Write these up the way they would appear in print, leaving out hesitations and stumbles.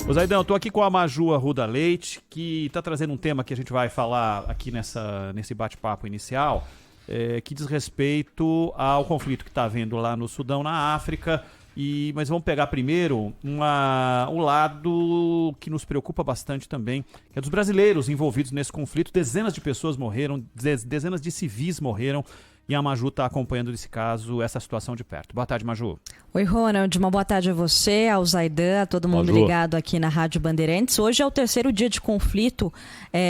Ô Zaidão, eu tô aqui com a Maju Arruda Leite, que tá trazendo um tema que a gente vai falar aqui nesse bate-papo inicial, que diz respeito ao conflito que está havendo lá no Sudão, na África. Mas vamos pegar primeiro um lado que nos preocupa bastante também, que é dos brasileiros envolvidos nesse conflito. Dezenas de pessoas morreram, dezenas de civis morreram, e a Maju está acompanhando esse caso, essa situação de perto. Boa tarde, Maju. Oi, Ronald. Uma boa tarde a você, ao Zaidan, a todo mundo ligado aqui na Rádio Bandeirantes. Hoje é o terceiro dia de conflito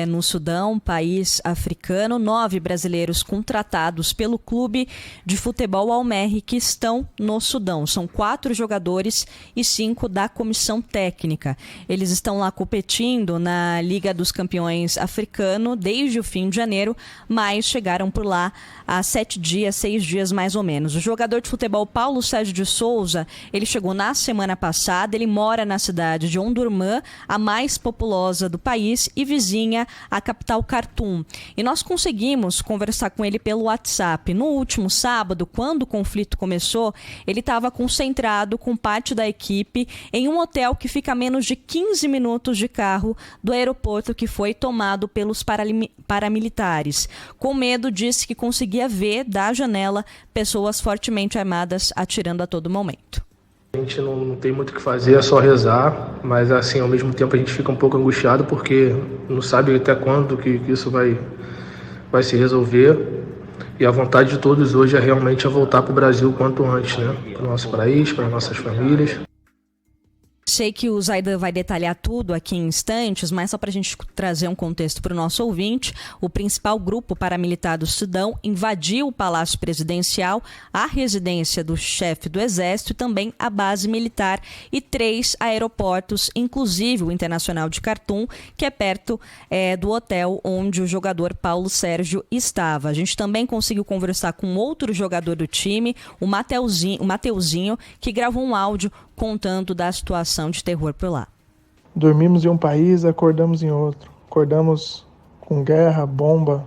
no Sudão, país africano. 9 brasileiros contratados pelo clube de futebol Al-Merrikh que estão no Sudão. São 4 jogadores e 5 da comissão técnica. Eles estão lá competindo na Liga dos Campeões africano desde o fim de janeiro, mas chegaram por lá há 6 dias mais ou menos. O jogador de futebol Paulo Sérgio de Souza, ele chegou na semana passada. Ele mora na cidade de Omdurman, a mais populosa do país e vizinha à capital Khartoum. E nós conseguimos conversar com ele pelo WhatsApp. No último sábado, quando o conflito começou, ele estava concentrado com parte da equipe em um hotel que fica a menos de 15 minutos de carro do aeroporto que foi tomado pelos paramilitares. Com medo, disse que conseguia ver da janela pessoas fortemente armadas atirando a todo momento. A gente não tem muito o que fazer, é só rezar, mas assim, ao mesmo tempo a gente fica um pouco angustiado porque não sabe até quando que isso vai se resolver. E a vontade de todos hoje é realmente voltar para o Brasil o quanto antes, né? Para o nosso país, para as nossas famílias. Sei que o Zaidan vai detalhar tudo aqui em instantes, mas só para a gente trazer um contexto para o nosso ouvinte, o principal grupo paramilitar do Sudão invadiu o Palácio Presidencial, a residência do chefe do Exército e também a base militar e 3 aeroportos, inclusive o Internacional de Khartoum, que é perto do hotel onde o jogador Paulo Sérgio estava. A gente também conseguiu conversar com outro jogador do time, o Mateuzinho, que gravou um áudio contando da situação de terror por lá. Dormimos em um país, acordamos em outro. Acordamos com guerra, bomba,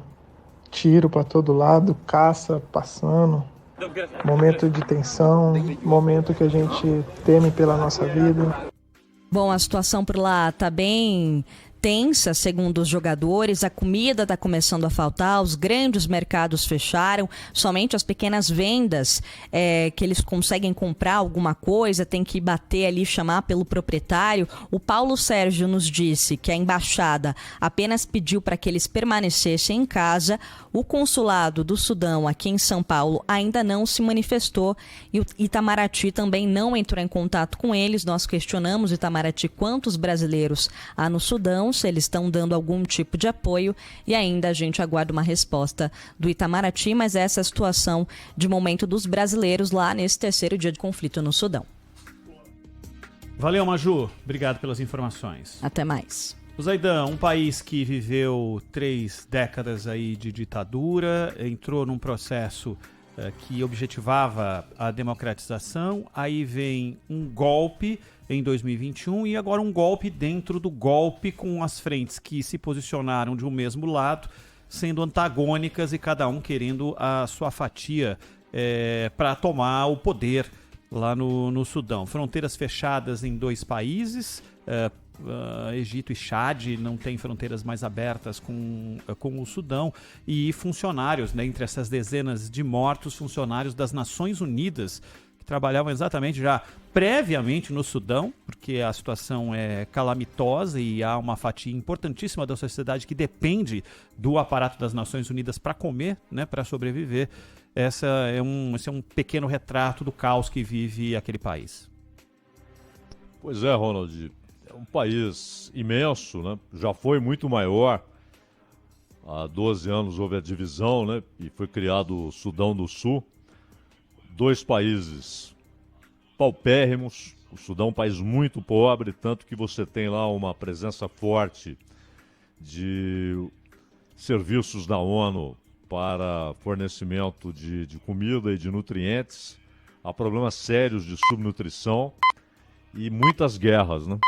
tiro para todo lado, caça passando. Momento de tensão, momento que a gente teme pela nossa vida. Bom, a situação por lá está bem tensa, segundo os jogadores. A comida está começando a faltar, os grandes mercados fecharam, somente as pequenas vendas que eles conseguem comprar alguma coisa, tem que bater ali, chamar pelo proprietário. O Paulo Sérgio nos disse que a embaixada apenas pediu para que eles permanecessem em casa. O consulado do Sudão aqui em São Paulo ainda não se manifestou e o Itamaraty também não entrou em contato com eles. Nós questionamos o Itamaraty quantos brasileiros há no Sudão, se eles estão dando algum tipo de apoio, e ainda a gente aguarda uma resposta do Itamaraty, mas essa é a situação de momento dos brasileiros lá nesse terceiro dia de conflito no Sudão. Valeu, Maju. Obrigado pelas informações. Até mais. O Zaidan, um país que viveu 3 décadas aí de ditadura, entrou num processo que objetivava a democratização, aí vem um golpe em 2021 e agora um golpe dentro do golpe, com as frentes que se posicionaram de um mesmo lado, sendo antagônicas e cada um querendo a sua fatia para tomar o poder lá no Sudão. Fronteiras fechadas em 2 países, Egito e Chad, não tem fronteiras mais abertas com o Sudão, e funcionários, né, entre essas dezenas de mortos, funcionários das Nações Unidas que trabalhavam exatamente já previamente no Sudão, porque a situação é calamitosa e há uma fatia importantíssima da sociedade que depende do aparato das Nações Unidas para comer, né, para sobreviver. Esse é um pequeno retrato do caos que vive aquele país. Pois é, Ronald. É um país imenso, né? Já foi muito maior. Há 12 anos houve a divisão, né? E foi criado o Sudão do Sul. 2 países paupérrimos. O Sudão é um país muito pobre, tanto que você tem lá uma presença forte de serviços da ONU para fornecimento de comida e de nutrientes. Há problemas sérios de subnutrição e muitas guerras, né?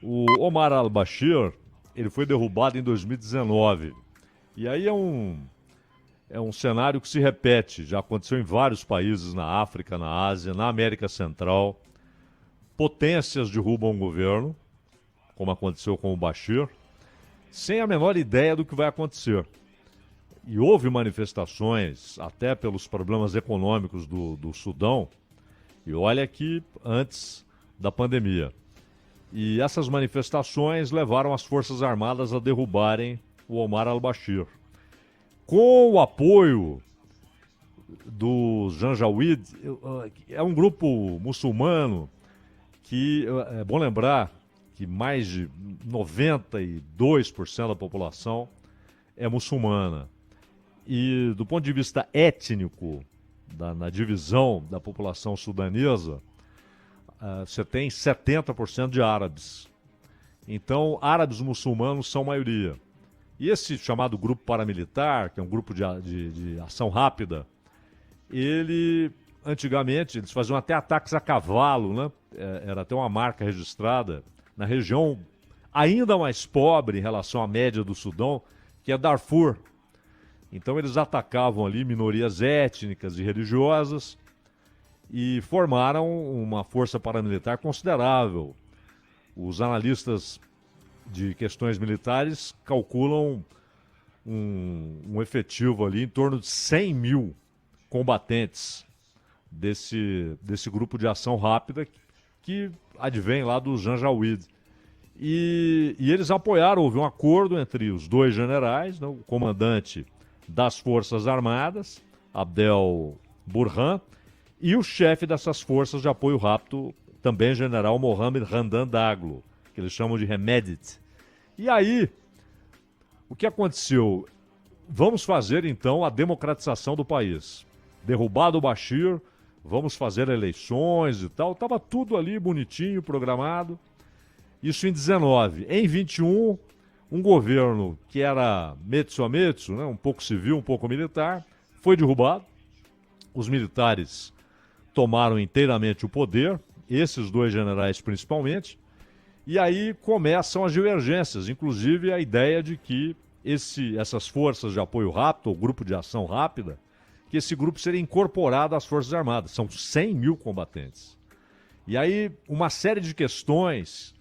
O Omar al-Bashir, ele foi derrubado em 2019. E aí é um cenário que se repete. Já aconteceu em vários países na África, na Ásia, na América Central. Potências derrubam o governo como aconteceu com o Bashir, sem a menor ideia do que vai acontecer. E houve manifestações, até pelos problemas econômicos do Sudão, e olha que antes da pandemia. E essas manifestações levaram as Forças Armadas a derrubarem o Omar al-Bashir. Com o apoio do Janjaweed, é um grupo muçulmano que, é bom lembrar que mais de 92% da população é muçulmana. E do ponto de vista étnico, na divisão da população sudanesa, você tem 70% de árabes. Então, árabes muçulmanos são maioria. E esse chamado grupo paramilitar, que é um grupo de ação rápida, antigamente, eles faziam até ataques a cavalo, né? Era até uma marca registrada na região ainda mais pobre em relação à média do Sudão, que é Darfur. Então eles atacavam ali minorias étnicas e religiosas e formaram uma força paramilitar considerável. Os analistas de questões militares calculam um efetivo ali em torno de 100 mil combatentes desse grupo de ação rápida que advém lá do Janjaweed. E eles apoiaram, houve um acordo entre os dois generais, né, o comandante das Forças Armadas, Abdel Burhan, e o chefe dessas forças de apoio rápido, também general Mohamed Hamdan Daglo, que eles chamam de Hemedti. E aí, o que aconteceu? Vamos fazer então a democratização do país. Derrubado o Bashir, vamos fazer eleições e tal. Estava tudo ali bonitinho, programado. Isso em 19. Em 21, um governo que era metsu a metsu, né, um pouco civil, um pouco militar, foi derrubado. Os militares tomaram inteiramente o poder, esses dois generais principalmente, e aí começam as divergências, inclusive a ideia de que essas forças de apoio rápido, ou grupo de ação rápida, que esse grupo seria incorporado às Forças Armadas. São 100 mil combatentes. E aí uma série de questões,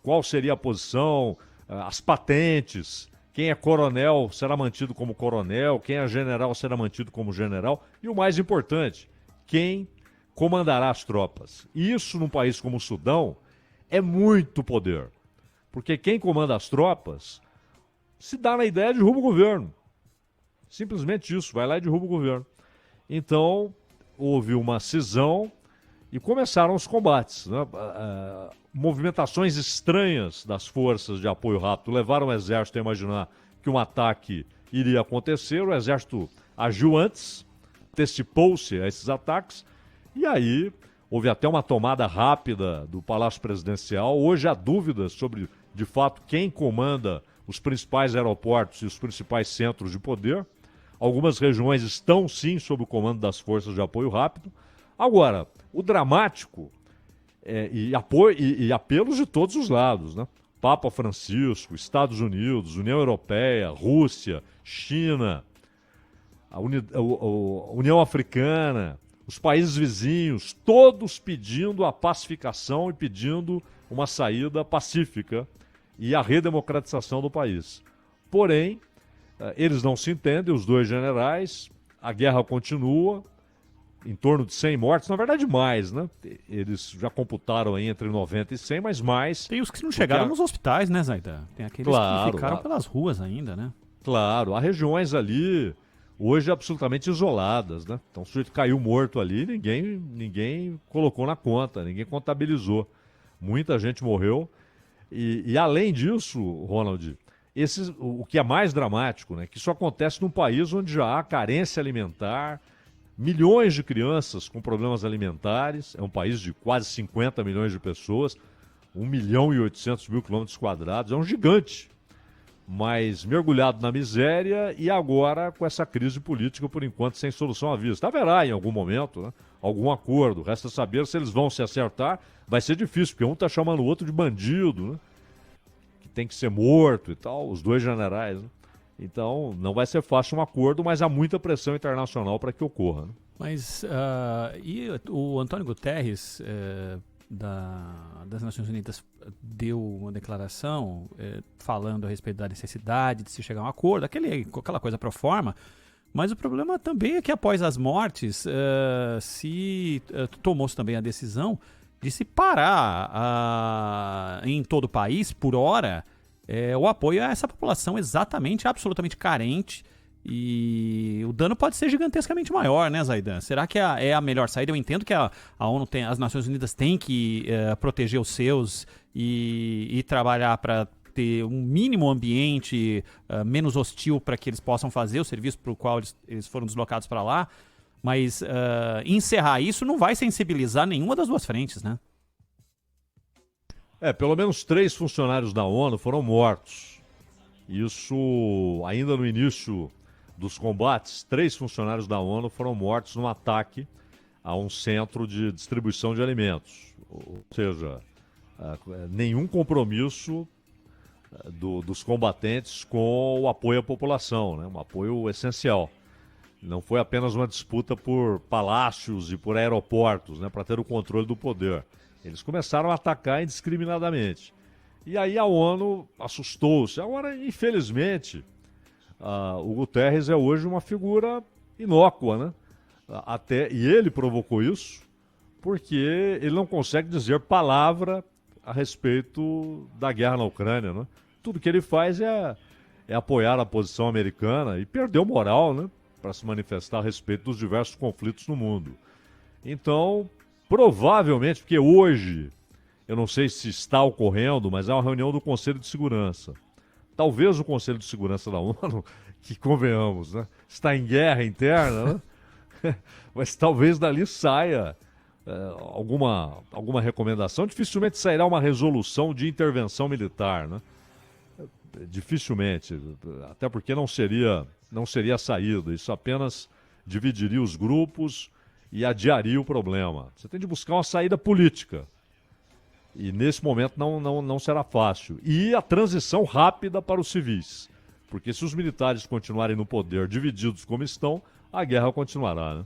qual seria a posição, as patentes, quem é coronel será mantido como coronel, quem é general será mantido como general, e o mais importante, quem comandará as tropas. Isso num país como o Sudão é muito poder, porque quem comanda as tropas se dá na ideia de derruba o governo. Simplesmente isso, vai lá e derruba o governo. Então, houve uma cisão e começaram os combates, né? Movimentações estranhas das forças de apoio rápido levaram o exército a imaginar que um ataque iria acontecer. O exército agiu antes, antecipou-se a esses ataques, e aí houve até uma tomada rápida do Palácio Presidencial. Hoje há dúvidas sobre, de fato, quem comanda os principais aeroportos e os principais centros de poder. Algumas regiões estão, sim, sob o comando das forças de apoio rápido. Agora, o dramático e apelos de todos os lados, né? Papa Francisco, Estados Unidos, União Europeia, Rússia, China, a União Africana, os países vizinhos, todos pedindo a pacificação e pedindo uma saída pacífica e a redemocratização do país. Porém, eles não se entendem, os dois generais, a guerra continua, em torno de 100 mortos, na verdade mais, né? Eles já computaram aí entre 90 e 100, mas mais. Tem os que não chegaram nos hospitais, né, Zaidan? Tem aqueles que ficaram pelas ruas ainda, né? Claro, há regiões ali, hoje absolutamente isoladas, né? Então o sujeito caiu morto ali, ninguém colocou na conta, ninguém contabilizou. Muita gente morreu. E além disso, Ronald, o que é mais dramático, né? Que isso acontece num país onde já há carência alimentar, milhões de crianças com problemas alimentares, é um país de quase 50 milhões de pessoas, 1.800.000 quilômetros quadrados, é um gigante, mas mergulhado na miséria e agora com essa crise política, por enquanto, sem solução à vista. Haverá em algum momento, né, algum acordo, resta saber se eles vão se acertar. Vai ser difícil, porque um está chamando o outro de bandido, né, que tem que ser morto e tal, os dois generais, né? Então, não vai ser fácil um acordo, mas há muita pressão internacional para que ocorra. Né? Mas e o Antônio Guterres das Nações Unidas deu uma declaração falando a respeito da necessidade de se chegar a um acordo, aquela coisa pro forma, mas o problema também é que após as mortes tomou-se também a decisão de se parar em todo o país, por hora, o apoio a essa população absolutamente carente. E o dano pode ser gigantescamente maior, né, Zaidan? Será que é a melhor saída? Eu entendo que a ONU as Nações Unidas têm que proteger os seus e trabalhar para ter um mínimo ambiente menos hostil para que eles possam fazer o serviço para o qual eles foram deslocados para lá. Mas encerrar isso não vai sensibilizar nenhuma das duas frentes, né? Pelo menos 3 funcionários da ONU foram mortos. Isso ainda no início dos combates, 3 funcionários da ONU foram mortos num ataque a um centro de distribuição de alimentos. Ou seja, nenhum compromisso dos combatentes com o apoio à população, né? Um apoio essencial. Não foi apenas uma disputa por palácios e por aeroportos, né? Para ter o controle do poder. Eles começaram a atacar indiscriminadamente. E aí a ONU assustou-se. Agora, infelizmente, o Guterres é hoje uma figura inócua, né? E ele provocou isso porque ele não consegue dizer palavra a respeito da guerra na Ucrânia, né? Tudo que ele faz é apoiar a posição americana e perdeu moral, né? Para se manifestar a respeito dos diversos conflitos no mundo. Então, provavelmente, porque hoje, eu não sei se está ocorrendo, mas é uma reunião do Conselho de Segurança. Talvez o Conselho de Segurança da ONU, que convenhamos, né, está em guerra interna, né? Mas talvez dali saia alguma recomendação. Dificilmente sairá uma resolução de intervenção militar, né? Dificilmente, até porque não seria a saída. Isso apenas dividiria os grupos e adiaria o problema. Você tem de buscar uma saída política. E nesse momento não será fácil. E a transição rápida para os civis. Porque se os militares continuarem no poder divididos como estão, a guerra continuará, né?